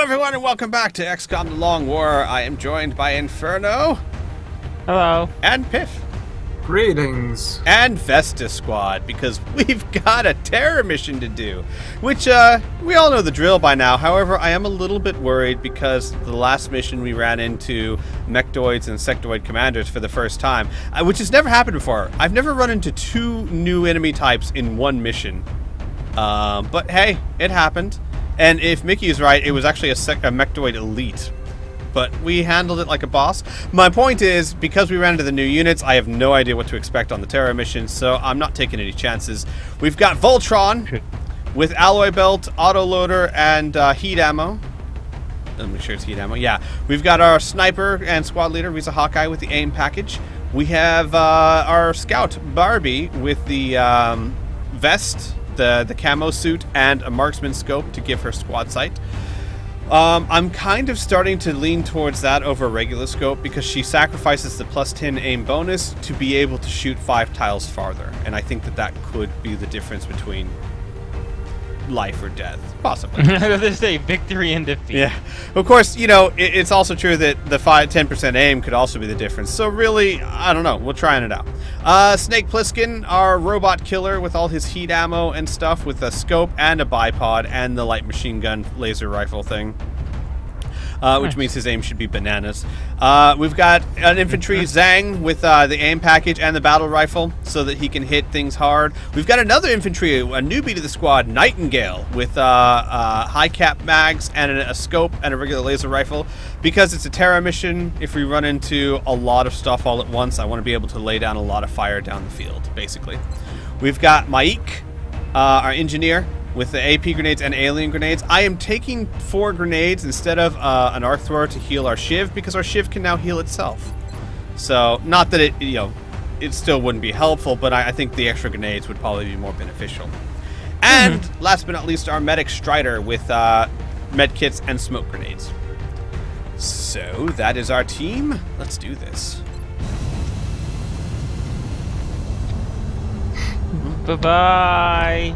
everyone, and welcome back to XCOM The Long War. I am joined by Inferno. Hello. And Piff. Greetings. And Vesta Squad, because we've got a terror mission to do. Which, we all know the drill by now. However, I am a little bit worried because the last mission we ran into mechdoids and sectoid commanders for the first time. Which has never happened before. I've never run into 2 new enemy types in one mission. But hey, it happened. And if Mickey is right, it was actually a mechdoid elite. But we handled it like a boss. My point is, because we ran into the new units, I have no idea what to expect on the terror mission, so I'm not taking any chances. We've got Voltron with alloy belt, autoloader, and heat ammo. Let me make sure it's heat ammo. Yeah. We've got our sniper and squad leader, Risa Hawkeye, with the aim package. We have our scout, Barbie, with the vest, the camo suit, and a marksman scope to give her squad sight. I'm kind of starting to lean towards that over regular scope because she sacrifices the +10 aim bonus to be able to shoot 5 tiles farther, and I think that that could be the difference between life or death, possibly. I was gonna say victory and defeat. Yeah, of course, you know, it's also true that the 10% aim could also be the difference. So really, I don't know. We're trying it out. Snake Plissken, our robot killer with all his heat ammo and stuff, with a scope and a bipod and the light machine gun laser rifle thing. Which means his aim should be bananas. We've got an infantry Zhang with the aim package and the battle rifle so that he can hit things hard. We've got another infantry, a newbie to the squad, Nightingale, with high cap mags and a scope and a regular laser rifle. Because it's a terror mission, if we run into a lot of stuff all at once, I want to be able to lay down a lot of fire down the field, basically. We've got Maik, our engineer, with the AP grenades and alien grenades. I am taking 4 grenades instead of an arc thrower to heal our Shiv, because our Shiv can now heal itself. So, not that it, you know, it still wouldn't be helpful, but I think the extra grenades would probably be more beneficial. And, last but not least, our medic Strider with med kits and smoke grenades. So, that is our team. Let's do this. Bye-bye.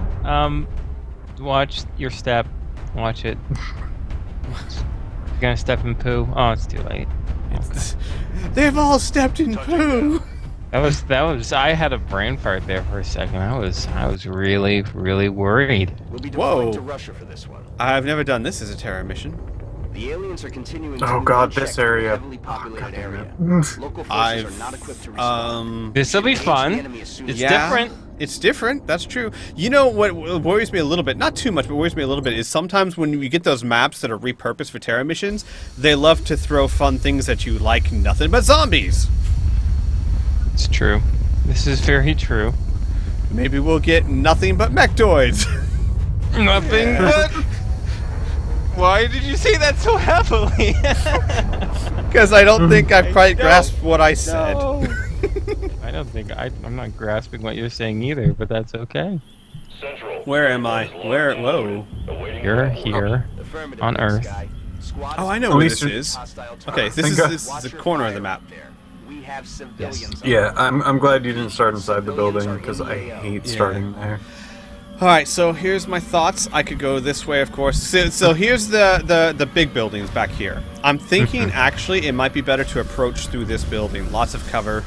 Watch your step. Watch it. You're gonna step in poo. Oh, it's too late. Okay. They've all stepped in poo. That was. I had a brain fart there for a second. I was really worried. We'll be deploying to Russia for this one. I've never done this as a terror mission. The aliens are continuing Oh to god, this area. heavily populated area. Local forces I've, are not equipped to respond. This'll be fun. It's different. It's different, that's true. You know what worries me a little bit, not too much, but worries me a little bit, is sometimes when you get those maps that are repurposed for terror missions, they love to throw fun things at you like nothing but zombies. It's true. This is very true. Maybe we'll get nothing but mechdoids. Nothing but... Why did you say that so heavily? Because I don't think I've quite grasped what I said. No. I don't think I'm not grasping what you're saying either, but that's okay. Where am I? Where? Whoa. You're here on Earth. Oh, I know where this is. Okay, this is the corner of the map. We have civilians. Yeah, I'm glad you didn't start inside the building because I hate starting there. Alright, so here's my thoughts. I could go this way, of course. So here's the big buildings back here. I'm thinking, actually, it might be better to approach through this building. Lots of cover.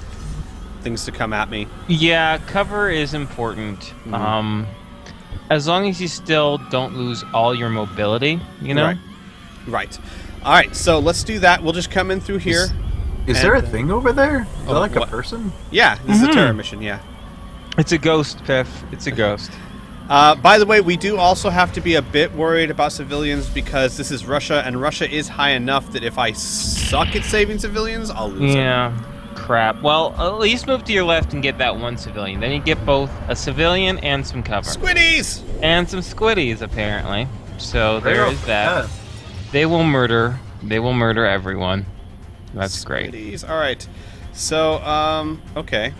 Things to come at me. Yeah, cover is important. As long as you still don't lose all your mobility, you know? Right. Alright, so let's do that. We'll just come in through here. Is there a thing over there? Is that like a person? Yeah, this is a terror mission, yeah. It's a ghost, Piff. It's a ghost. By the way, we do also have to be a bit worried about civilians because this is Russia, and Russia is high enough that if I suck at saving civilians, I'll lose them. Yeah, crap. Well, at least move to your left and get that one civilian. Then you get both a civilian and some cover. Squiddies! And some squiddies, apparently. So there is that. Yeah. They will murder. They will murder everyone. That's great. Squiddies. Alright. So, okay.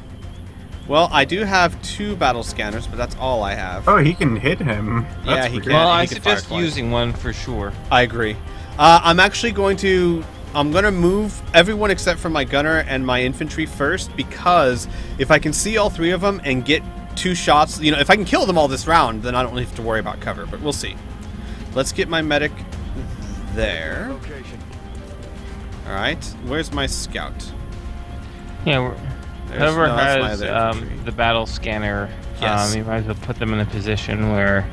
Well, I do have 2 battle scanners, but that's all I have. Oh, he can hit him. Yeah, That's he weird. can. Well, I can suggest fire twice. using one for sure. I agree. I'm actually going to... I'm going to move everyone except for my gunner and my infantry first, because if I can see all 3 of them and get 2 shots, you know, if I can kill them all this round, then I don't have to worry about cover, but we'll see. Let's get my medic there. All right. Where's my scout? Yeah, There's- whoever no, that's my has other infantry. the battle scanner, Yes. you might as well put them in a position where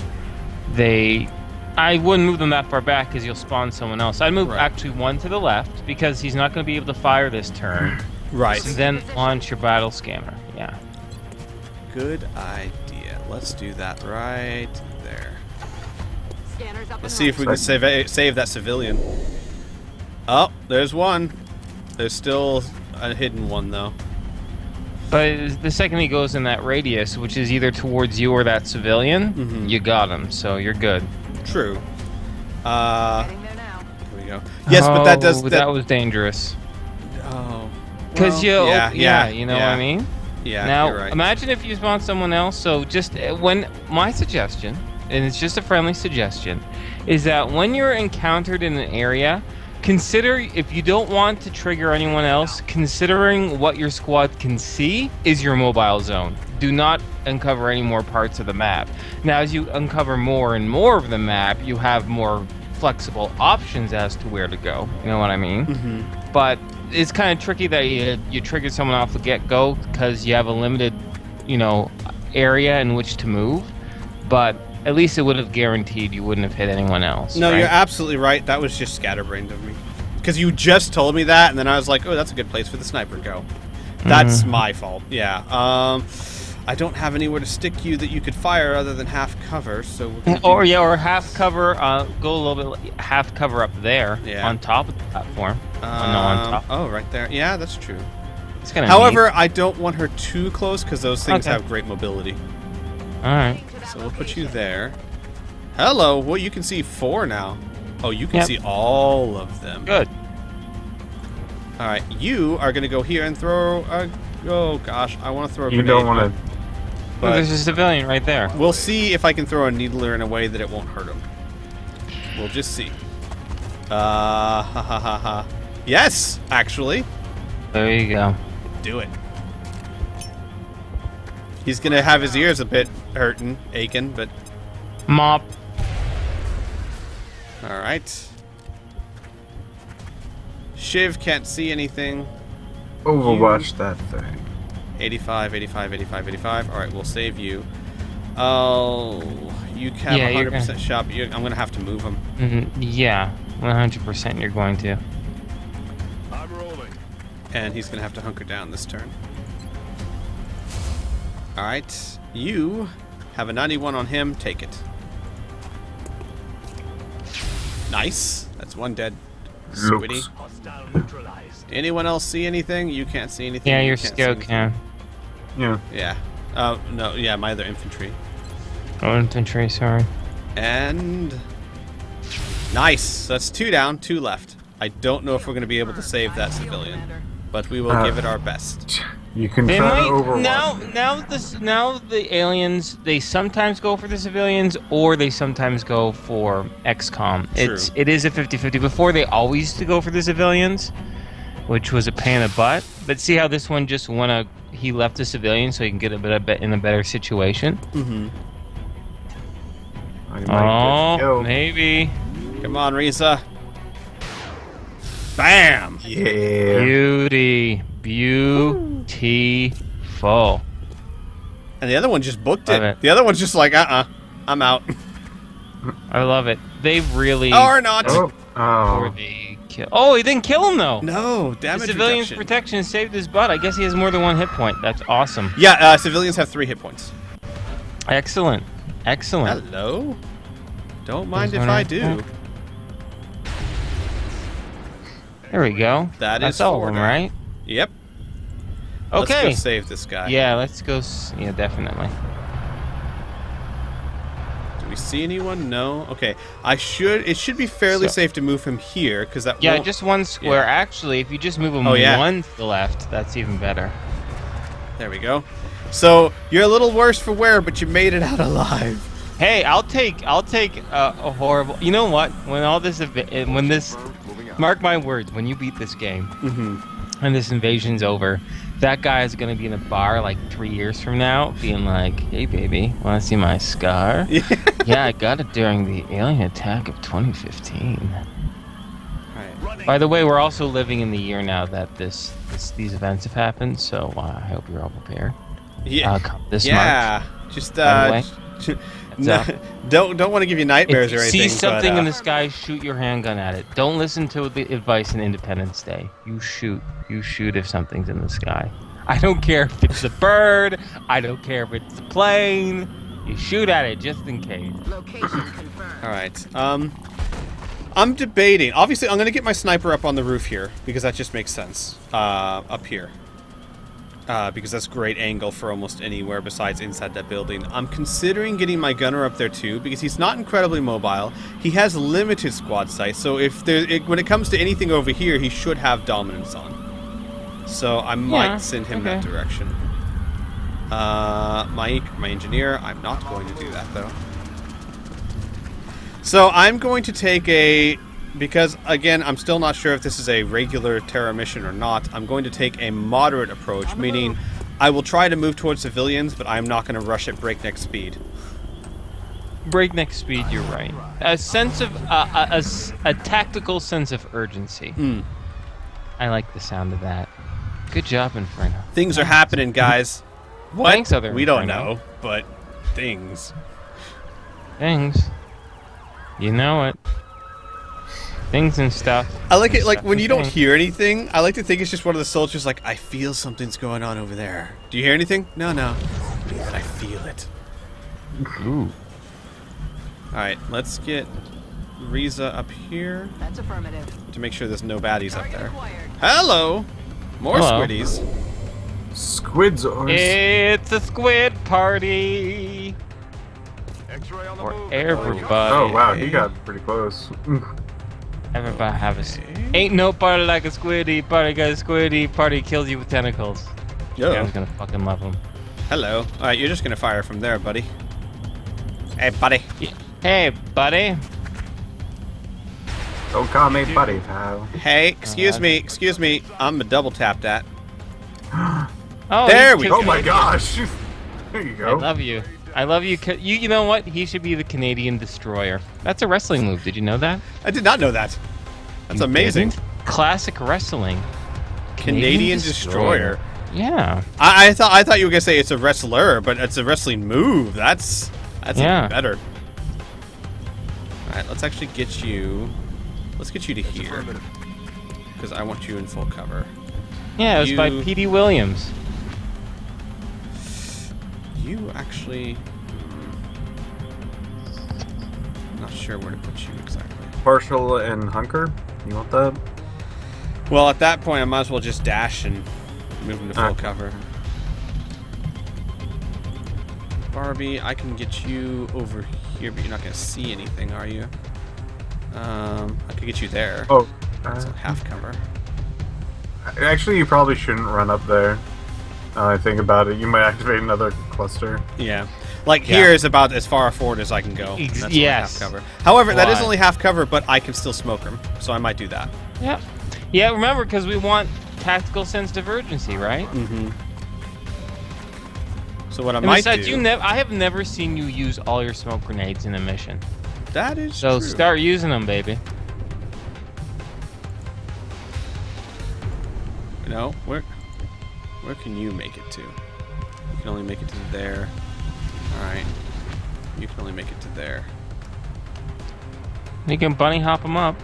they... I wouldn't move them that far back because you'll spawn someone else. I'd move Right. actually one to the left because he's not going to be able to fire this turn. Right. And then launch your battle scanner. Yeah. Good idea. Let's do that right there. Scanners up Let's and see if we can save that civilian. Oh, there's one. There's still a hidden one, though. But the second he goes in that radius, which is either towards you or that civilian, you got him, so you're good. True. heading there now. Here we go. Yes, but that does... That was dangerous. Oh. Because well, you know what I mean? Yeah, Now, you're right. imagine if you spawn someone else. So just when my suggestion, and it's just a friendly suggestion, is that when you're encountered in an area, consider, if you don't want to trigger anyone else, considering what your squad can see is your mobile zone. Do not uncover any more parts of the map. Now, as you uncover more and more of the map, you have more flexible options as to where to go. You know what I mean? But it's kind of tricky that you triggered someone off the get-go because you have a limited, area in which to move. But at least it would have guaranteed you wouldn't have hit anyone else. No, right? you're absolutely right. That was just scatterbrained of me. Because you just told me that, and then I was like, oh, that's a good place for the sniper to go. That's my fault. Yeah. I don't have anywhere to stick you that you could fire other than half cover, so we're gonna Or half cover, go a little bit half cover up there on top of the platform. No, on top. Oh, right there. Yeah, that's true. It's kind of However, I don't want her too close because those things Okay. have great mobility. All right. So we'll put you there. Hello. Well, you can see 4 now. Oh, you can Yep. see all of them. Good. All right, you are gonna go here and throw a... Oh gosh, I want to throw a You grenade. don't want to. Well, But there's a civilian right there. we'll see if I can throw a needler in a way that it won't hurt him. We'll just see. Ha ha ha ha. Yes, actually. There you go. Do it. He's gonna have his ears a bit hurting, aching, but... Mop. Alright. Shiv can't see anything. Overwatch that thing. 85, 85, 85, 85. Alright, we'll save you. Oh, you have Yeah, 100% shot, but I'm going to have to move him. Yeah, 100% you're going to. I'm rolling. And he's going to have to hunker down this turn. Alright, you have a 91 on him. Take it. Nice. That's one dead. Squiddy. Looks. Hostile neutralized. Anyone else see anything? You can't see anything. Yeah, you your can't see scout anything. can. Yeah. Yeah. Oh, no. Yeah, my other infantry. Oh, infantry, sorry. And... Nice. That's 2 down, 2 left. I don't know if we're going to be able to save that civilian, but we will give it our best. You can They try to might overwatch. now the aliens, they sometimes go for the civilians or they sometimes go for XCOM. True. It is a 50-50. Before they always used to go for the civilians, which was a pain in the butt. But see how this one just he left the civilian so he can get in a better situation. Mm-hmm. I might get Oh, killed. maybe. Come on, Risa. Bam! Yeah. Beauty. Beautiful. And the other one just booked Love it. it. The other one's just like, I'm out. I love it. They really Or not. Oh. for Oh. the kill. Oh, he didn't kill him though. No, The damage civilian's reduction. protection saved his butt. I guess he has more than 1 hit point. That's awesome. Yeah, civilians have 3 hit points. Excellent. Excellent. Hello? Don't mind There's if one I right do. there. There we go. That That's is all of 4 them, down. right? Yep. Let's Okay. go save this guy. Yeah, let's go. Yeah, definitely. Do we see anyone? No. Okay. It should be fairly So- safe to move him here because that. Yeah, won't... just 1 square. Yeah. Actually, if you just move him Oh, yeah. 1 to the left, that's even better. There we go. So you're a little worse for wear, but you made it out alive. Hey, I'll take a horrible. You know what? When all this, mark my words, when you beat this game and this invasion's over, that guy is gonna be in a bar like 3 years from now, being like, "Hey, baby, want to see my scar? Yeah, I got it during the alien attack of 2015." By the way, we're also living in the year now that these events have happened, so I hope you're all prepared. Yeah. This yeah. month. Just By no, don't want to give you nightmares If you or anything. see something but, in the sky, shoot your handgun at it. Don't listen to the advice in Independence Day. You shoot. You shoot if something's in the sky. I don't care if it's a bird. I don't care if it's a plane. You shoot at it just in case. Location confirmed. All right. I'm debating. Obviously, I'm going to get my sniper up on the roof here because that just makes sense. Up here. Because that's a great angle for almost anywhere besides inside that building. I'm considering getting my gunner up there too because he's not incredibly mobile. He has limited squad sight, so if when it comes to anything over here, he should have dominance on. So I might send him that direction. My engineer, I'm not going to do that though. So I'm going to take because again, I'm still not sure if this is a regular Terra mission or not. I'm going to take a moderate approach, meaning I will try to move towards civilians, but I'm not going to rush at breakneck speed. Breakneck speed, you're right. A sense of a tactical sense of urgency. I like the sound of that. Good job, Inferno. Things are happening, guys. What? Thanks, other we don't Inferno. know, but things. Things. You know it. Things and stuff. I like it, like, Stuff when and you don't things. hear anything, I like to think it's just one of the soldiers like, I feel something's going on over there. Do you hear anything? No, no. But I feel it. Ooh. Alright, let's get Riza up here That's affirmative. to make sure there's no baddies up Target there. acquired. Hello! More Hello. squiddies. Squidzars. It's a squid party X-ray on the for move. everybody. Oh wow, he got pretty close. Everybody have a. Ain't no party like a squiddy party. Got a squiddy party kills you with tentacles. Yo. I was gonna fucking love him. Hello. Alright, you're just gonna fire from there, buddy. Hey, buddy. Hey, buddy. Don't call me buddy, pal. Hey, excuse me. I'm a double tap that. Oh, There he we took Oh my it. gosh! There you I go. love you. I love you. You know what? He should be the Canadian Destroyer. That's a wrestling move. Did you know that? I did not know that. That's You amazing. didn't? Classic wrestling. Canadian Destroyer. Yeah. I thought you were gonna say it's a wrestler, but it's a wrestling move. That's Yeah. even better. All right, let's actually get you. Let's get you to here because I want you in full cover. Yeah, it was by You- P.D. Williams. You actually. Not sure where to put you exactly. Partial and hunker. You want that? Well, at that point, I might as well just dash and move into full cover. Barbie, I can get you over here, but you're not gonna see anything, are you? I could get you there. Oh. That's a half cover. Actually, you probably shouldn't run up there. I think about it. You might activate another cluster. Yeah. Like Yeah. here is about as far forward as I can go. and that's only yes. half cover. However, that is Why? only half cover, but I can still smoke them, so I might do that. Yeah. Yeah, remember, because we want tactical sensitive urgency, right? Mm-hmm. So what I And might besides, do. I have never seen you use all your smoke grenades in a mission. That is So true. start using them, baby. You know, where can you make it to? You can only make it to there. Alright. You can only make it to there. You can bunny hop them up.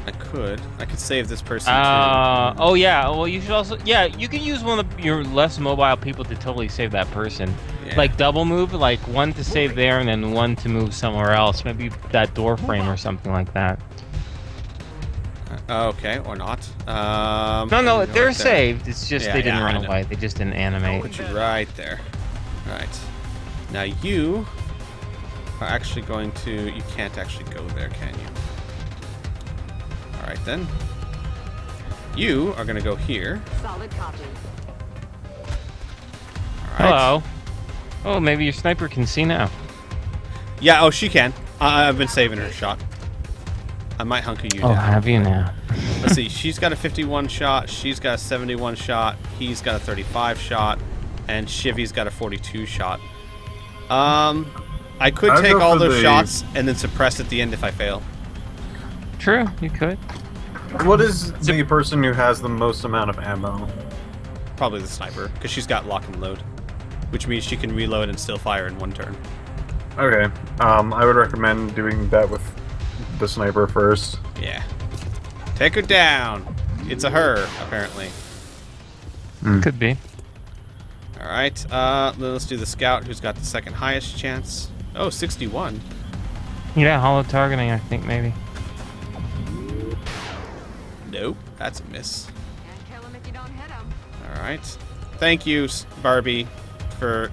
I could save this person Oh yeah. Well, you should also. Yeah, you can use one of your less mobile people to totally save that person. Yeah. Like double move, like one to save there and then one to move somewhere else. Maybe that door frame or something like that. okay, or not. No, right they're there. saved. It's just Yeah, they didn't yeah, I run know. away. They just didn't I'll animate. put you right there. Alright. Now you are actually going to... You can't actually go there, can you? Alright then. You are going to go here. Solid copy. Alright. Hello. Oh, maybe your sniper can see now. Yeah, oh, she can. I've been saving her shot. I might hunker you Oh, down. have you now? Let's see. She's got a 51 shot. She's got a 71 shot. He's got a 35 shot. And Shivy's got a 42 shot. I could I'd take go all for those the- shots and then suppress at the end if I fail. True, you could. What is the person who has the most amount of ammo? Probably the sniper, because she's got lock and load, which means she can reload and still fire in one turn. Okay. I would recommend doing that with the sniper first. Yeah. Take her down. It's a her, apparently. Could be. All right. Then let's do the scout, who's got the second highest chance. Oh, 61. Yeah, hollow targeting, I think, maybe. Nope, that's a miss. Can't kill him if you don't hit him. All right. Thank you, Barbie, for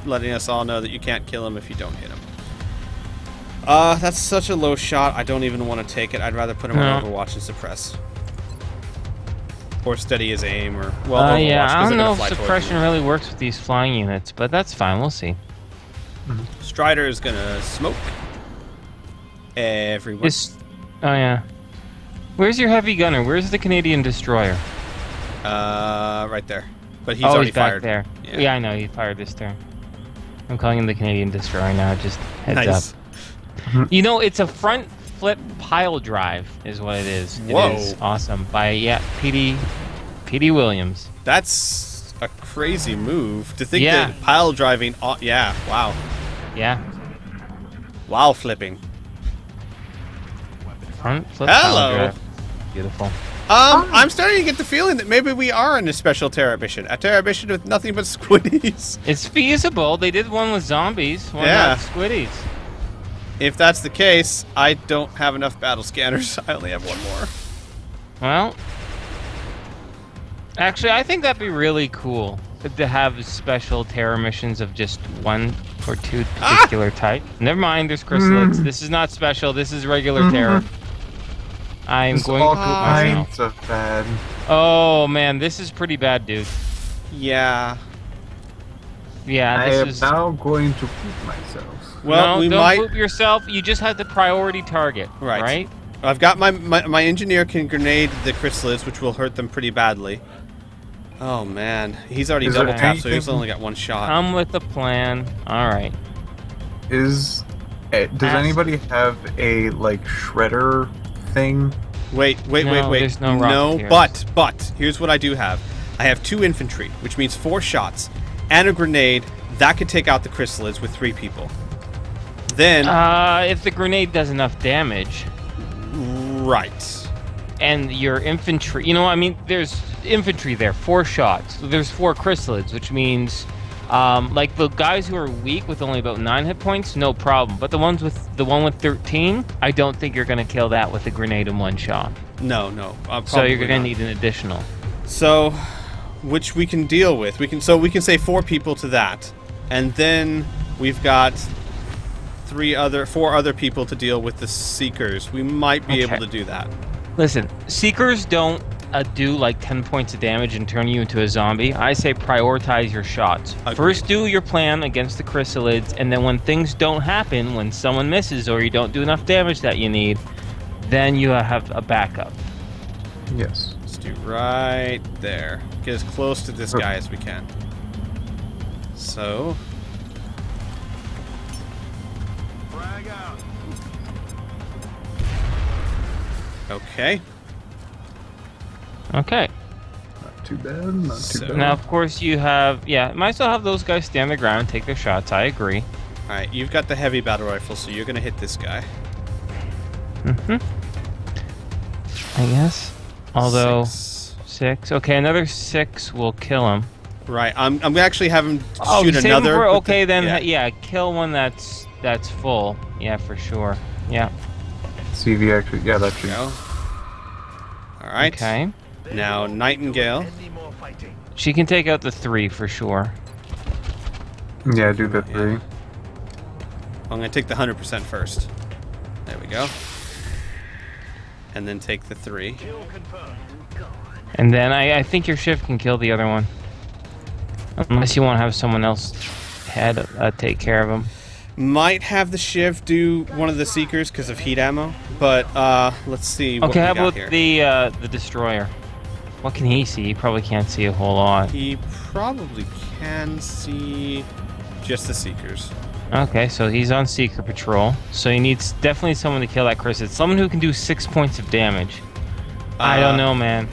letting us all know that you can't kill him if you don't hit him. That's such a low shot. I don't even want to take it. I'd rather put him on Overwatch and suppress. Or steady his aim, or Overwatch, yeah, 'cause I they're don't gonna know if fly towards suppression you. really works with these flying units, but that's fine. We'll see. Strider is gonna smoke everyone. Oh yeah. Where's your heavy gunner? Where's the Canadian destroyer? Right there. But he's already he's back fired. there. Yeah. Yeah, I know. He fired this turn. I'm calling him the Canadian destroyer now. Just heads Nice. up. You know, it's a front flip pile drive, is what it is. Whoa. It is awesome. By PD Williams. That's a crazy move. To think Yeah. that pile driving. Yeah. Wow. Yeah. Wow, flipping. Front flip Hello. pile drive. Beautiful. I'm starting to get the feeling that maybe we are in a special Terra mission. A Terra mission with nothing but squiddies. It's feasible. They did one with zombies. One Yeah. with squiddies. If that's the case, I don't have enough battle scanners. I only have one more. Well, actually, I think that'd be really cool to have special terror missions of just one or two particular type. Never mind, there's chrysalids. This is not special. This is regular terror. I'm It's going all to poop myself. kinds of bad. Oh man, this is pretty bad, dude. Yeah. Yeah, I this am is. now going to poop myself. Well, no, we don't might. poop yourself. You just have the priority target. Right. Right. I've got my engineer can grenade the chrysalids, which will hurt them pretty badly. Oh man, he's already Is there double tapped, so he's anything- only got one shot. Come with the plan. All right. Does Ask- anybody have a like shredder thing? Wait. No, there's no Rocketeers. but here's what I do have. I have 2 infantry, which means 4 shots, and a grenade that could take out the chrysalids with 3 people. Then, If the grenade does enough damage, right. and your infantry, you know, I mean, there's infantry there, 4 shots. There's 4 chrysalids, which means, like the guys who are weak with only about 9 hit points, no problem. But the one with 13, I don't think you're gonna kill that with a grenade in 1 shot. No. So you're probably gonna not. need an additional. So, which we can deal with. We can say 4 people to that, and then we've got 4 other people to deal with the seekers. We might be able Okay. to do that. Listen, seekers don't do like 10 points of damage and turn you into a zombie. I say prioritize your shots. Agreed. First do your plan against the chrysalids, and then when things don't happen, when someone misses or you don't do enough damage that you need, then you have a backup. Yes. Let's do right there. Get as close to this guy as we can. So, Frag out. okay. Okay. Not too bad. Not too So- bad. Now, of course, you have... Yeah, might as well have those guys stand their ground and take their shots. I agree. Alright, you've got the heavy battle rifle, so you're gonna hit this guy. I guess. Although... 6. 6. Okay, another 6 will kill him. Right, I'm gonna actually have him Oh, shoot save him another. for- with okay, the- then, yeah, kill one that's full. Yeah, for sure. Yeah. CV actually, yeah, that should. Go. Alright. Okay. Now, Nightingale. Any more fighting? She can take out the 3 for sure. Yeah, do the 3. I'm gonna take the 100% first. There we go. And then take the 3. Kill confirmed. And then I think your shift can kill the other one. Unless you want to have someone else take care of him. Might have the Shiv do one of the Seekers because of heat ammo, but let's see what Okay, we how got about here. the destroyer? What can he see? He probably can't see a whole lot. He probably can see just the Seekers. Okay, so he's on Seeker Patrol. So he needs definitely someone to kill that Chrysalid. Someone who can do 6 points of damage. I don't know, man.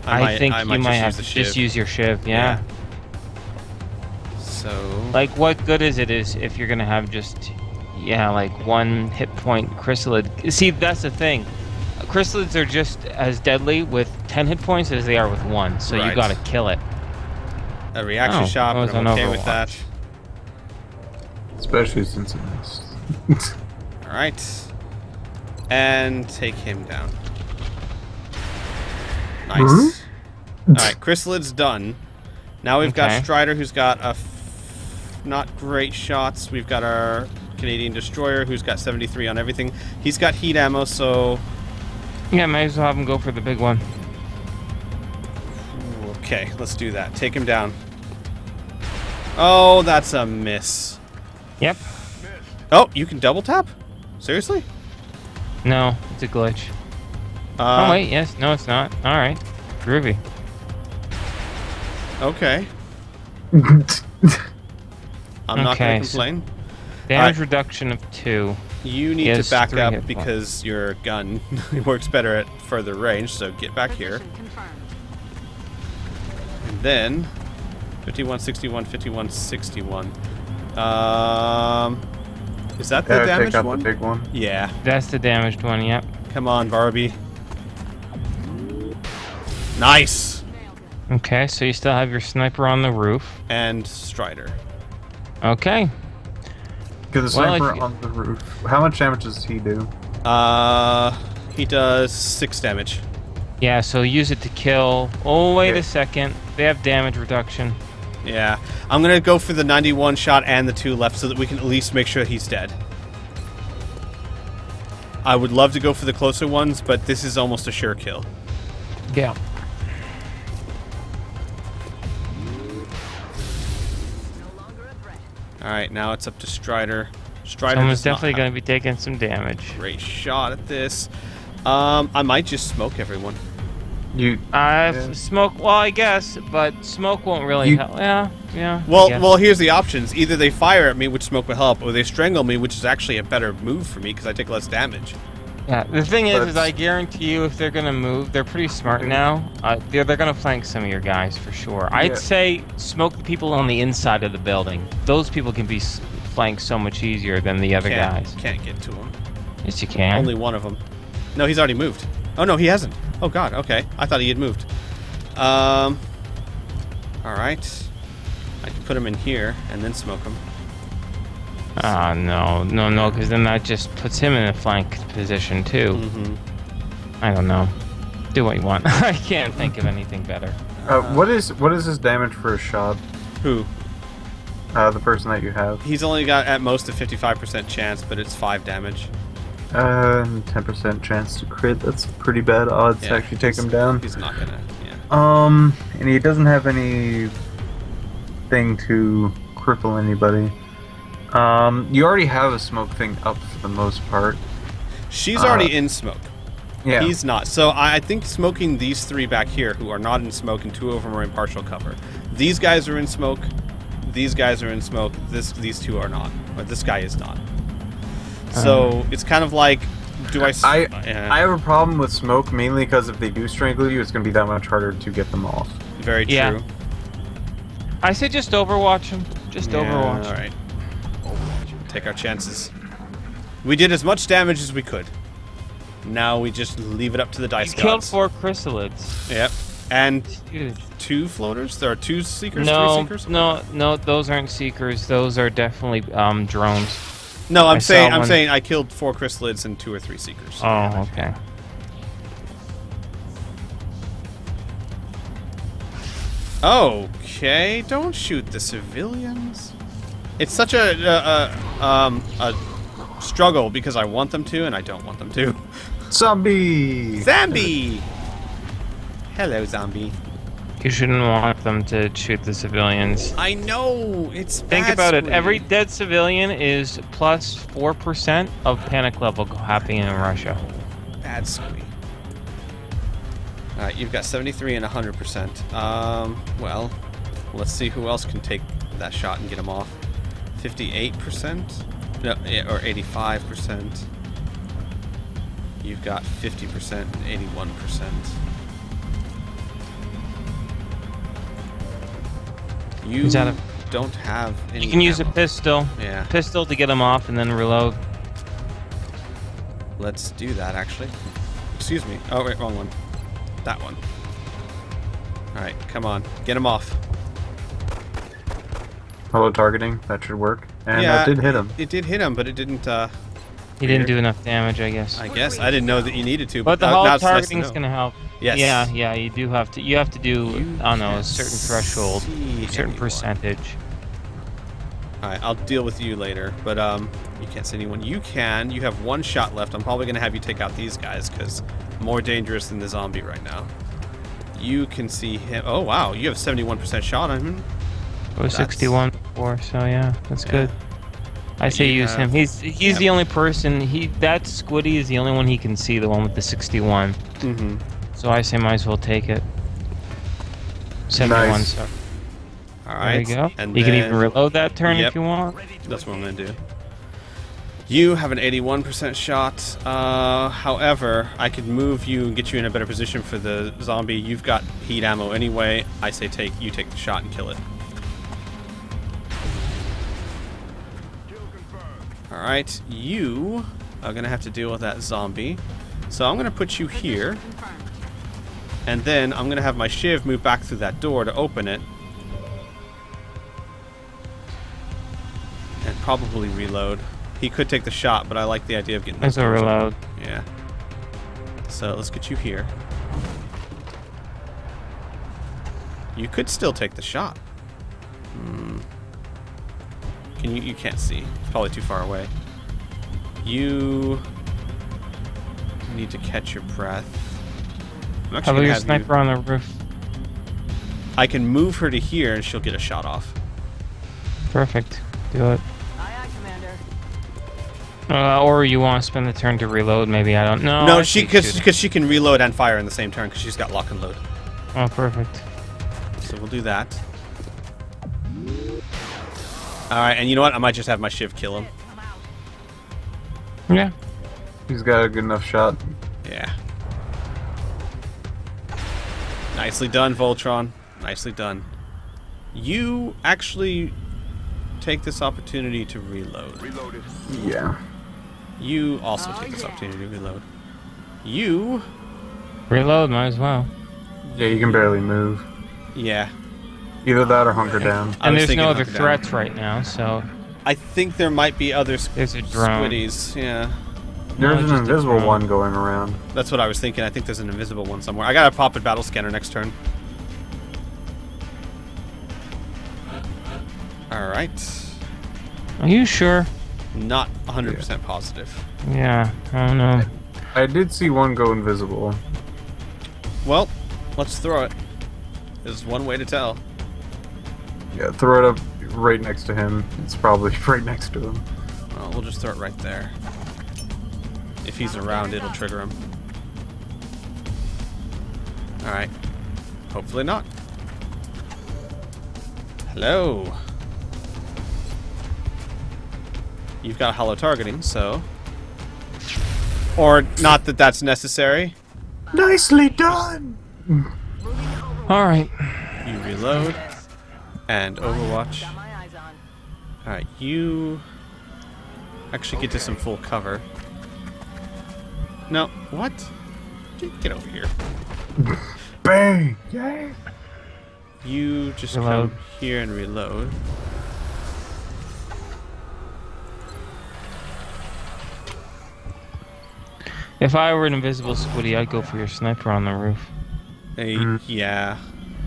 I think you might have to just use your Shiv, yeah. So... Like, what good is it if you're gonna have just, yeah, like 1 hit point Chrysalid? See, that's the thing. Chrysalids are just as deadly with 10 hit points as they are with 1, so you gotta kill it. A reaction shot, but I'm okay with that. Especially since it missed. Alright. And take him down. Nice. Alright, Chrysalid's done. Now we've got Strider, who's got not great shots. We've got our Canadian Destroyer, who's got 73 on everything. He's got heat ammo, so... Yeah, might as well have him go for the big one. Okay, let's do that. Take him down. Oh, that's a miss. Yep. Oh, you can double tap? Seriously? No, it's a glitch. Oh, wait, yes. No, it's not. Alright. Groovy. Okay. I'm not going to complain. Damage reduction of 2. You need to back up because your gun works better at further range, so get back here. And then 5161, 5161. Is that the damaged one? The big one? Yeah. That's the damaged one, yep. Come on, Barbie. Nice. Okay, so you still have your sniper on the roof. And Strider. Okay. Get the sniper on the roof. How much damage does he do? He does 6 damage. Yeah, so use it to kill. Oh, wait a second. They have damage reduction. Yeah. I'm gonna go for the 91 shot and the 2 left so that we can at least make sure he's dead. I would love to go for the closer ones, but this is almost a sure kill. Yeah. Alright, now it's up to Strider. Strider Someone's definitely going to be taking some damage. Great shot at this. I might just smoke everyone. Smoke, well, I guess, but smoke won't really help. Yeah. Well, here's the options. Either they fire at me, which smoke will help, or they strangle me, which is actually a better move for me because I take less damage. Yeah, the thing is I guarantee you if they're going to move, they're pretty smart now. They're going to flank some of your guys for sure. Yeah. I'd say smoke the people on the inside of the building. Those people can be flanked so much easier than the other guys. Can't get to them. Yes, you can. Only one of them. No, he's already moved. Oh, no, he hasn't. Oh, God, okay. I thought he had moved. Alright. I can put him in here and then smoke him. No, because then that just puts him in a flank position, too. I don't know. Do what you want. I can't think of anything better. What is his damage for a shot? Who? The person that you have. He's only got at most a 55% chance, but it's 5 damage. 10% chance to crit. That's pretty bad odds to actually take him down. He's not gonna. Yeah. And he doesn't have any thing to cripple anybody. You already have a smoke thing up for the most part. She's already in smoke. Yeah. He's not. So I think smoking these 3 back here, who are not in smoke, and 2 of them are in partial cover. These guys are in smoke. These guys are in smoke. These 2 are not. Or this guy is not. So it's kind of like, I have a problem with smoke mainly because if they do strangle you, it's going to be that much harder to get them off. Very true. Yeah. I say just overwatch them. Just overwatch. All right. Take our chances. We did as much damage as we could. Now we just leave it up to the dice gods. Killed 4 chrysalids. Yep. And 2 floaters? There are 2 seekers? 3 seekers? No, those aren't seekers. Those are definitely drones. No, I'm saying I killed 4 chrysalids and 2 or 3 seekers. Oh, okay. Okay, don't shoot the civilians. It's such a struggle because I want them to and I don't want them to. Zombie! Zombie! Hello, zombie. You shouldn't want them to shoot the civilians. I know! It's bad. Think about it. Every dead civilian is plus 4% of panic level happening in Russia. Bad squee. Alright, you've got 73 and 100%. Well, let's see who else can take that shot and get him off. 58%? No, or 85%. You've got 50% and 81%. You don't have any You can use a ammo. pistol. Yeah. Pistol to get him off and then reload. Let's do that, actually. Excuse me. Oh, wait, wrong one. That one. Alright, come on. Get him off. Hello targeting, that should work. And Yeah, that did hit him. It did hit him, but it didn't, He didn't do enough damage, I guess. I guess. I didn't know that you needed to, But the now hull it's nice to targeting is know. gonna help. Yes. Yeah, you do have to. You have to do, I don't know, a certain threshold, see a certain anyone. percentage. Alright, I'll deal with you later, but you can't see anyone. You can. You have one shot left. I'm probably going to have you take out these guys, because more dangerous than the zombie right now. You can see him. Oh, wow. You have 71% shot on him. It was 61 before, so yeah, that's Yeah. good. I say You use him. have- He's the only person. That Squiddy is the only one he can see. The one with the 61. Mm-hmm. So I say might as well take it. 71. Nice. So Alright. there you go. And You can then- even reload that turn Yep. if you want. That's what I'm going to do. You have an 81% shot. However, I could move you and get you in a better position for the zombie. You've got heat ammo anyway. I say you take the shot and kill it. Kill confirmed. Alright, you are going to have to deal with that zombie. So I'm going to put you here. Confirmed. And then I'm going to have my shiv move back through that door to open it. And probably reload. He could take the shot, but I like the idea of getting There's those a doors reload. open. Yeah. So let's get you here. You could still take the shot. Can you can't see. It's probably too far away. You need to catch your breath. I'm How actually about gonna your have sniper on the roof? I can move her to here and she'll get a shot off. Perfect. Do it. Aye, aye, Commander. Or you want to spend the turn to reload? Maybe I don't know. No, I she think shoot. because she can reload and fire in the same turn because she's got lock and load. Oh, perfect. So we'll do that. All right, and you know what? I might just have my shiv kill him. I'm out. Yeah. He's got a good enough shot. Yeah. Nicely done, Voltron. Nicely done. You actually take this opportunity to reload. Reloaded. Yeah. You also Oh, take this yeah. opportunity to reload. You, Reload, might as well. Yeah, you can barely move. yeah. Either that or hunker down. I And was there's thinking no other hunker down. threats right now, so I think there might be other there's a drone. squiddies. Yeah. There's just an a invisible drone. one going around. That's what I was thinking. I think there's an invisible one somewhere. I gotta pop a battle scanner next turn. Alright. Are you sure? Not 100% positive. Yeah, I don't know. I did see one go invisible. Well, let's throw it. There's one way to tell. Yeah, throw it up right next to him. It's probably right next to him. Well, we'll just throw it right there. If he's around, it'll trigger him. Alright. Hopefully not. Hello. You've got hollow targeting, so... Or not that that's necessary. Nicely done! Alright. You reload. And Overwatch. Got my eyes on. Alright, you... actually get to some full cover. No, what? Get over here. Bang! Yeah! You just Reload. come here and reload. If I were an invisible Squiddy, I'd go for your sniper on the roof. Hey, yeah.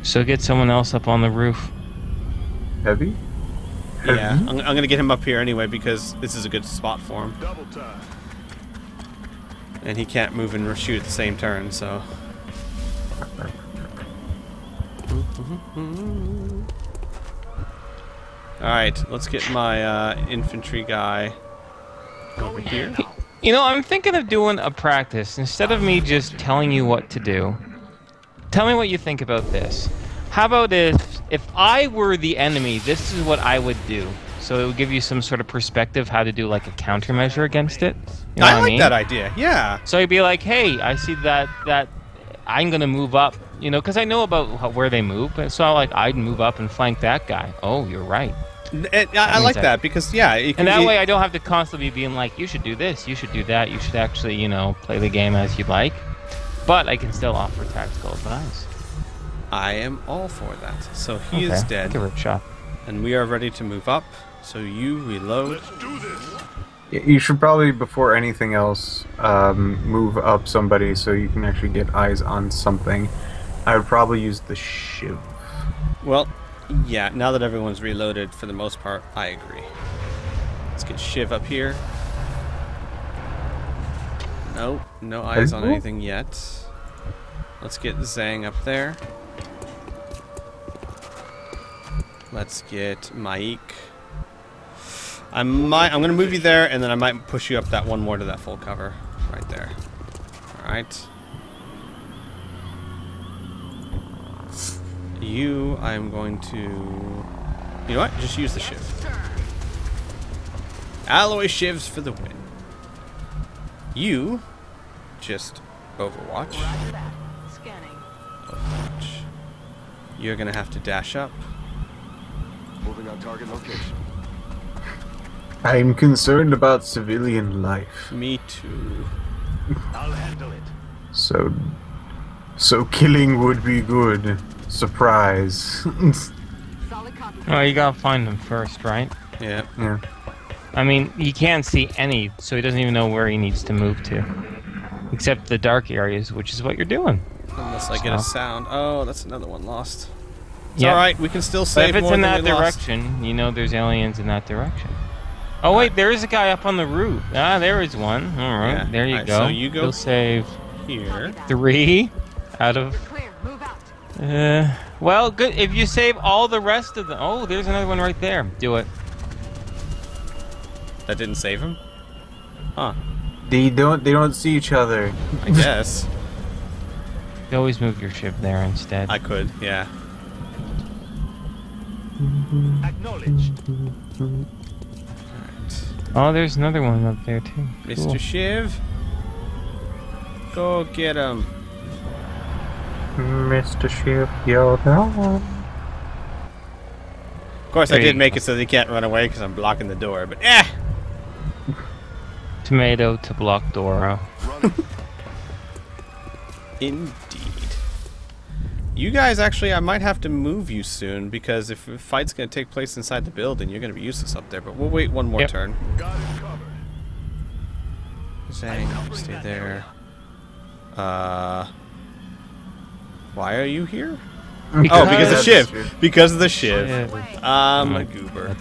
So get someone else up on the roof. Heavy? Yeah. I'm gonna get him up here anyway because this is a good spot for him. Double time. And he can't move and shoot at the same turn, so... Alright, let's get my infantry guy over here. You know, I'm thinking of doing a practice. Instead of me just telling you what to do, tell me what you think about this. How about if if I were the enemy, this is what I would do. So it would give you some sort of perspective how to do like a countermeasure against it. You know I what like mean? that idea. Yeah. So you'd be like, hey, I see that I'm gonna move up, you know, because I know about where they move. So like I'd move up and flank that guy. Oh, you're right. I like that because yeah, And that way I don't have to constantly be being like, you should do this, you should do that, you should actually, you know, play the game as you'd like. But I can still offer tactical advice. I am all for that. So he is dead, Give it a shot. and we are ready to move up. So you reload. Let's do this. You should probably, before anything else, move up somebody so you can actually get eyes on something. I would probably use the shiv. Well, yeah. Now that everyone's reloaded, for the most part, I agree. Let's get Shiv up here. No, no eyes on anything yet. Let's get Zhang up there. Let's get Maik. I'm gonna move you there, and then I might push you up that one more to that full cover, right there. All right. You, I'm going to. You know what? Just use the shiv. Alloy shivs for the win. You, just Overwatch. Scanning. Overwatch. You're gonna have to dash up. Moving on target location. I'm concerned about civilian life. Me too. I'll handle it. So killing would be good. Surprise. Solid copy. Oh, you gotta find him first, right? Yeah. Yeah. I mean, he can't see any, so he doesn't even know where he needs to move to. Except the dark areas, which is what you're doing. Unless I get a sound. Oh, that's another one lost. It's Yeah. alright, we can still But save if it's more in than that we lost. direction, you know there's aliens in that direction. Oh wait, there is a guy up on the roof. Ah, there is one. All right, Yeah. there you Alright, go. so you go You'll save Here. 3 out of. Clear. Move out. Well, good. If you save all the rest of the. Oh, there's another one right there. Do it. That didn't save him? Huh. They don't see each other. I guess. You always move your ship there instead. I could, yeah. Acknowledged. Alright. Oh, there's another one up there too. Mr. Cool. Shiv. Go get him. Mr. Shiv, you're the one. Of course, I There you did make go. it so they can't run away because I'm blocking the door, but eh! Tomato to block Dora. Run. Indeed. You guys, actually, I might have to move you soon because if a fight's going to take place inside the building, you're going to be useless up there. But we'll wait one more Yep. turn. Got it covered. Zhang, stay there. Why are you here? Oh, because of Because- Shiv. Because of the Shiv. Yeah. I'm Oh a my goober.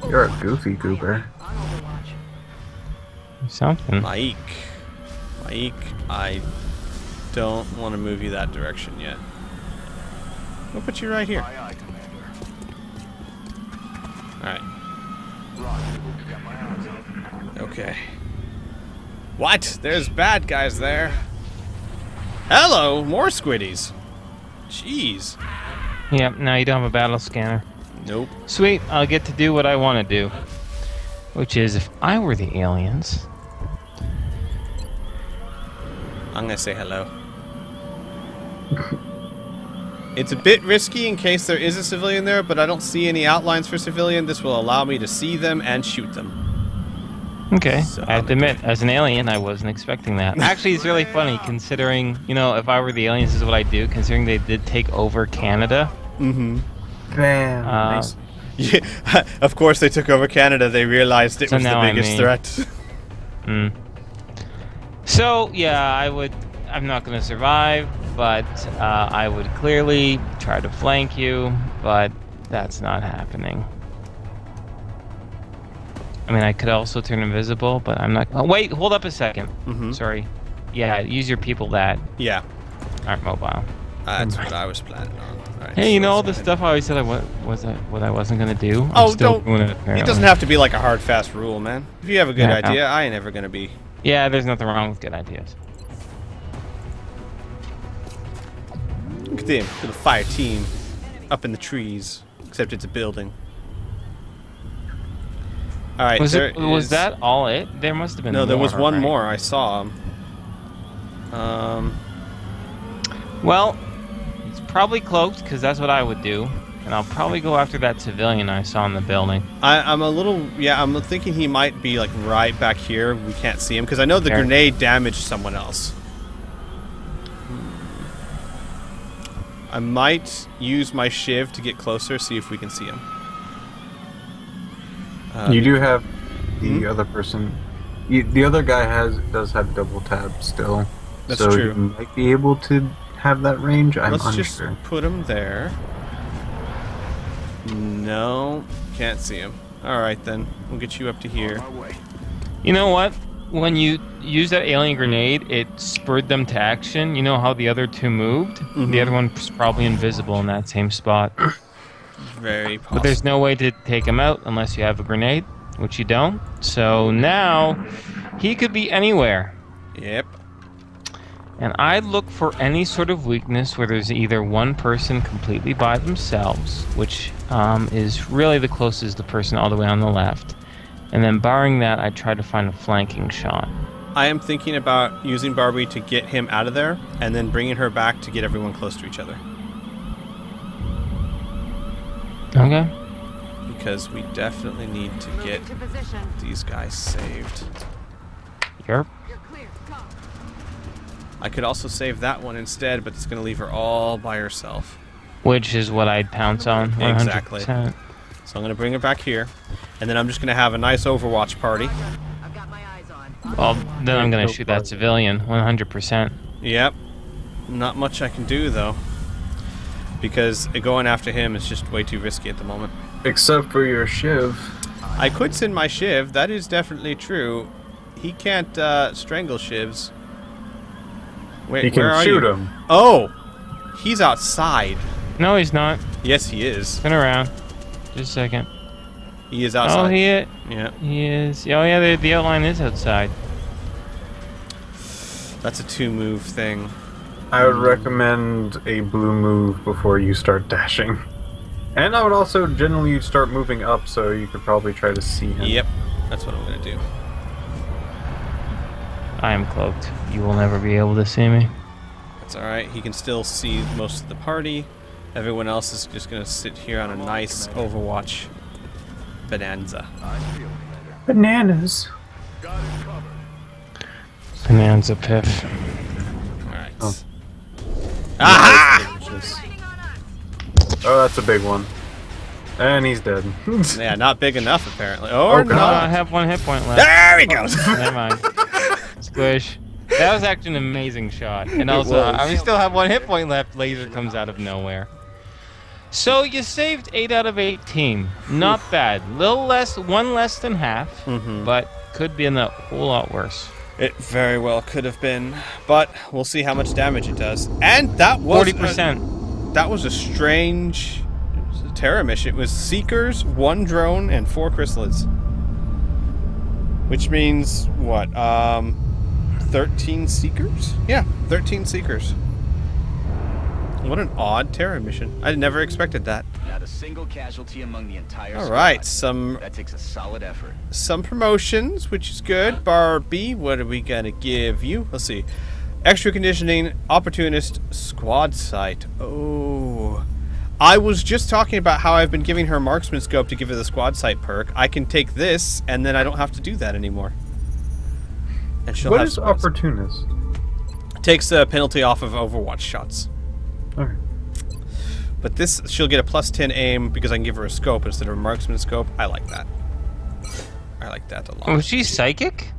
You're a goofy goober. On Overwatch. Something. Maik. Maik, I don't want to move you that direction yet. We'll put you right here. Aye, aye, Commander. Alright. Roger. Got my eyes on it. Okay. What? There's bad guys there. Hello, more squiddies. Jeez. Yep. Now you don't have a battle scanner. Nope. Sweet. I'll get to do what I want to do, which is if I were the aliens. I'm gonna say hello. It's a bit risky in case there is a civilian there, but I don't see any outlines for civilian. This will allow me to see them and shoot them. Okay. So I have to admit, as an alien, I wasn't expecting that. Actually, it's really funny considering, you know, if I were the aliens, this is what I do. Considering they did take over Canada. Mm-hmm. Damn. Nice. Yeah, of course they took over Canada. They realized it So was the now I biggest mean- threat. Mm. So yeah, I'm not going to survive, but I would clearly try to flank you, but that's not happening. I mean, I could also turn invisible, but I'm not. Oh, wait, hold up a second. Mhm. Sorry. Yeah, use your people that Yeah, aren't mobile. that's what I was planning on. Right, Hey, you so know all that's the fine. stuff I always said what I wasn't gonna do. I'm Oh, still don't. doing it. It Apparently. doesn't have to be like a hard, fast rule, man. If you have a good Yeah, no. idea, I ain't ever gonna be. Yeah, there's nothing wrong with good ideas. Look at them, little fire team. up in the trees, except it's a building. All right, Was that all it? There must have been No, more, there was one right? more. I saw him. Well, it's probably cloaked, because that's what I would do. And I'll probably go after that civilian I saw in the building. I'm a little, yeah, I'm thinking he might be like right back here. We can't see him because I know the grenade damaged someone else. I might use my shiv to get closer, see if we can see him. You do have the other person. The other guy does have double tab still. That's so true. You might be able to have that range. I'm Let's unsure. just put him there. No, can't see him. All right, then. We'll get you up to here. On my way. You know what? When you use that alien grenade, it spurred them to action. You know how the other two moved? The other one was probably invisible in that same spot. Very possible. But there's no way to take him out unless you have a grenade, which you don't. So now, he could be anywhere. Yep. And I'd look for any sort of weakness where there's either one person completely by themselves, which is really the closest the person all the way on the left. And then barring that, I'd try to find a flanking shot. I am thinking about using Barbie to get him out of there, and then bringing her back to get everyone close to each other. Okay. Because we definitely need to get Moving to position. these guys saved. Yep. You're clear. Go. I could also save that one instead, but it's going to leave her all by herself. Which is what I'd pounce on. 100%. Exactly. So I'm going to bring her back here, and then I'm just going to have a nice Overwatch party. I've got my eyes on. Well, then I'm going to shoot that civilian. 100%. Yep. Not much I can do, though. Because going after him is just way too risky at the moment. Except for your shiv. I could send my shiv. That is definitely true. He can't strangle shivs. Wait, You where can are shoot you? him. Oh! He's outside. No, he's not. Yes, he is. Spin around. Just a second. He is outside. Oh, Yeah. he is. Oh, yeah, the outline is outside. That's a 2-move thing. I would recommend a blue move before you start dashing. And I would also generally start moving up so you could probably try to see him. Yep. That's what I'm going to do. I am cloaked. You will never be able to see me. That's alright. He can still see most of the party. Everyone else is just going to sit here on a nice Overwatch bonanza. I feel it, Commander. Bananas. Got it covered. Bonanza Piff. Alright. Oh. Aha! Oh, that's a big one. And he's dead. Yeah, not big enough apparently. Oh, Or God. I not. have 1 hit point left. There he goes! Never mind. Squish. That was actually an amazing shot. And also, was. I still have 1 hit point left. Laser comes out of nowhere. So you saved 8 out of 18. Not bad. Little less, 1 less than half, but could be a whole lot worse. It very well could have been, but we'll see how much damage it does. And that was 40%. that was a strange Terra mission. It was Seekers, 1 drone, and 4 chrysalids. Which means what? 13 Seekers? Yeah, 13 Seekers. What an odd Terra mission. I never expected that. Not a single casualty among the entire All squad. right, some That takes a solid effort. promotions, which is good. Barbie, what are we gonna give you? Let's see. Extra conditioning, opportunist, squad sight. Oh, I was just talking about how I've been giving her marksman scope to give her the squad sight perk. I can take this, and then I don't have to do that anymore. And she'll What have is squad sight. opportunist? Takes the penalty off of Overwatch shots. Okay. But this, she'll get a +10 aim because I can give her a scope instead of a marksman scope. I like that. I like that a lot. Was she psychic?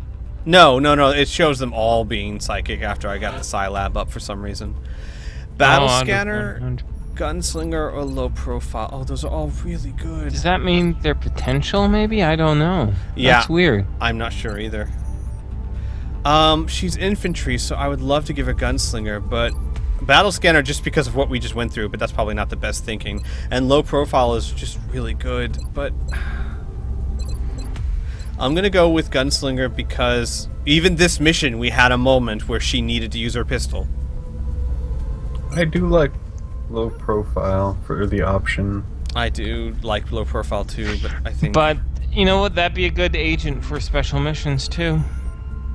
No. It shows them all being psychic after I got the Psi Lab up for some reason. Battle scanner, gunslinger, or low profile. Oh, those are all really good. Does that mean their potential, maybe? I don't know. Yeah. That's weird. I'm not sure either. She's infantry, so I would love to give her gunslinger, but battle scanner just because of what we just went through, but that's probably not the best thinking. And low profile is just really good, but I'm gonna go with gunslinger because even this mission we had a moment where she needed to use her pistol. I do like low profile for the option. I do like low profile too, but I think. But you know what? That'd be a good agent for special missions too.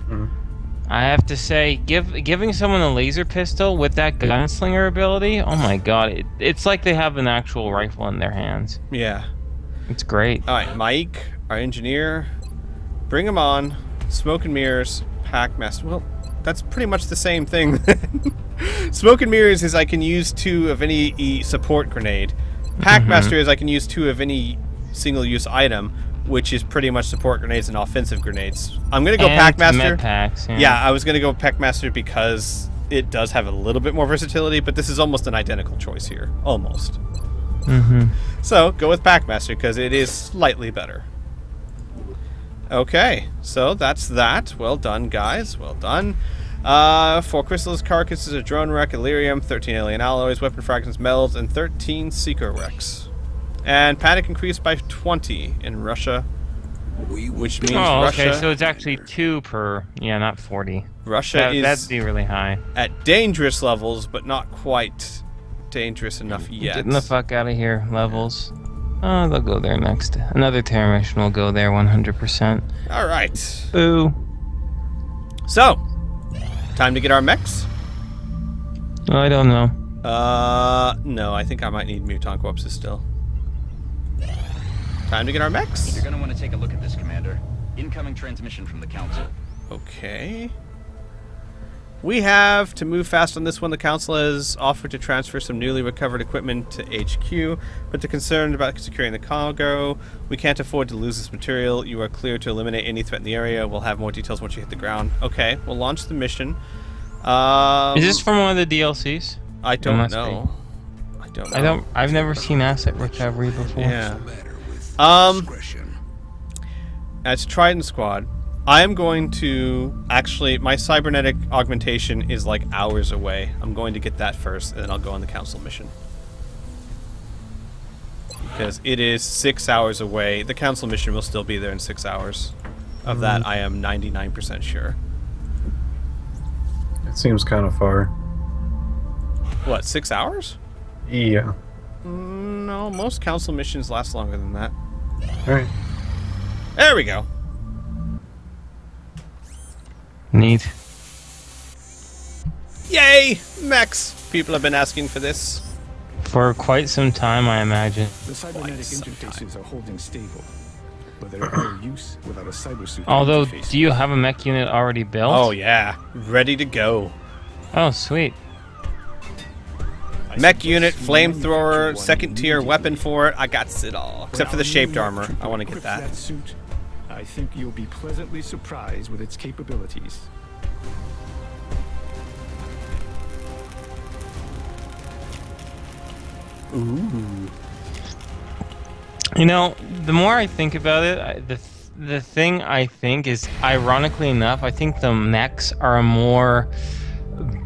Mhm. I have to say, giving someone a laser pistol with that gunslinger ability, oh my god, it's like they have an actual rifle in their hands. Yeah. It's great. All right, Mike, our engineer, bring him on. Smoke and mirrors, pack master. Well, that's pretty much the same thing. Smoke and mirrors is I can use 2 of any support grenade. Packmaster is I can use 2 of any single-use item, which is pretty much support grenades and offensive grenades. I'm gonna go Packmaster. Med packs, Yeah, I was gonna go Packmaster because it does have a little bit more versatility, but this is almost an identical choice here, almost. So go with Packmaster because it is slightly better. Okay, so that's that. Well done, guys. Well done. 4 crystals, carcasses, a drone wreck, Illyrium, 13 alien alloys, weapon fragments, metals, and 13 seeker wrecks. And panic increased by 20 in Russia, which means Russia... okay, so it's actually 2 per... Yeah, not 40. Russia is that'd be really high. at dangerous levels, but not quite dangerous enough yet. Getting the fuck out of here, levels. Oh, they'll go there next. Another Terra mission will go there 100%. All right. Boo. So, time to get our mechs? I don't know. No, I think I might need mutant corpses still. Time to get our mechs? You're gonna want to take a look at this, Commander. Incoming transmission from the Council. Okay. We have to move fast on this one. The Council has offered to transfer some newly recovered equipment to HQ, but they're concerned about securing the cargo. We can't afford to lose this material. You are clear to eliminate any threat in the area. We'll have more details once you hit the ground. Okay, we'll launch the mission. Is this from one of the DLCs? I don't know. I don't know. I've never seen asset recovery before. Yeah. As Trident Squad, I am going to actually, my cybernetic augmentation is like hours away. I'm going to get that first, and then I'll go on the council mission. Because it is 6 hours away. The council mission will still be there in 6 hours. Of that, I am 99% sure. It seems kind of far. What, 6 hours? Yeah. No, most council missions last longer than that. Alright. There we go. Neat. Yay! Mechs! People have been asking for this. For quite some time, I imagine. The cybernetic interfaces are holding stable, but they're of no use without a cybersuit. Although, interface. do you have a mech unit already built? Oh yeah, ready to go. Oh, sweet. Mech unit, flamethrower, second tier weapon for it. I got it all. Except for the shaped armor. I want to get that. Suit, I think you'll be pleasantly surprised with its capabilities. Ooh. You know, the more I think about it, the thing I think is, ironically enough, I think the mechs are a more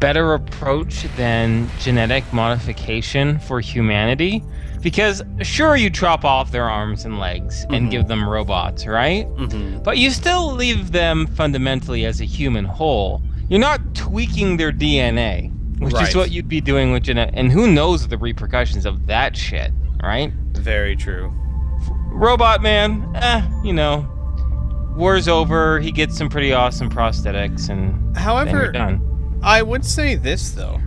better approach than genetic modification for humanity. Because sure, you chop off their arms and legs and give them robots, right? But you still leave them fundamentally as a human whole. You're not tweaking their DNA, which is what you'd be doing with genetic. And who knows the repercussions of that shit, right? Very true. Robot man, you know, war's over. He gets some pretty awesome prosthetics, and then you're done. I would say this though.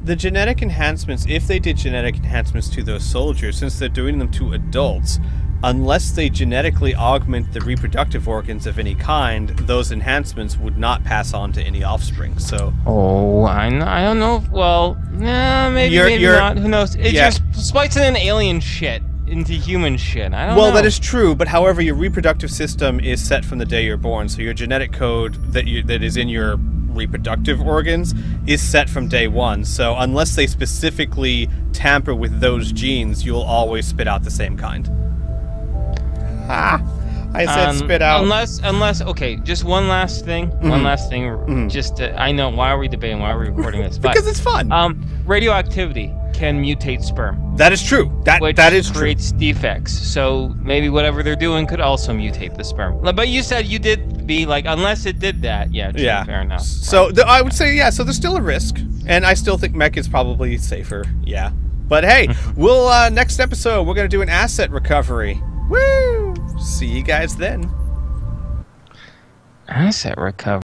The genetic enhancements, if they did genetic enhancements to those soldiers, since they're doing them to adults, unless they genetically augment the reproductive organs of any kind, those enhancements would not pass on to any offspring. So. Oh, I don't know. Well, nah, maybe not. Who knows? It just splicing in alien shit into human shit. I don't know. Well, that is true, but however, your reproductive system is set from the day you're born, so your genetic code that is in your reproductive organs is set from day one. So unless they specifically tamper with those genes, you'll always spit out the same kind. I said spit out. Unless okay, just one last thing. One last thing. Just I know, why are we debating? Why are we recording this? Because it's fun. Radioactivity can mutate sperm. That is true. That is true. Creates defects. So maybe whatever they're doing could also mutate the sperm. But you said you did be like, unless it did that. Yeah. True, yeah. Fair enough. So I would say so. There's still a risk, and I still think mech is probably safer. Yeah. But hey, we'll next episode we're gonna do an asset recovery. Woo! See you guys then. Asset recovery.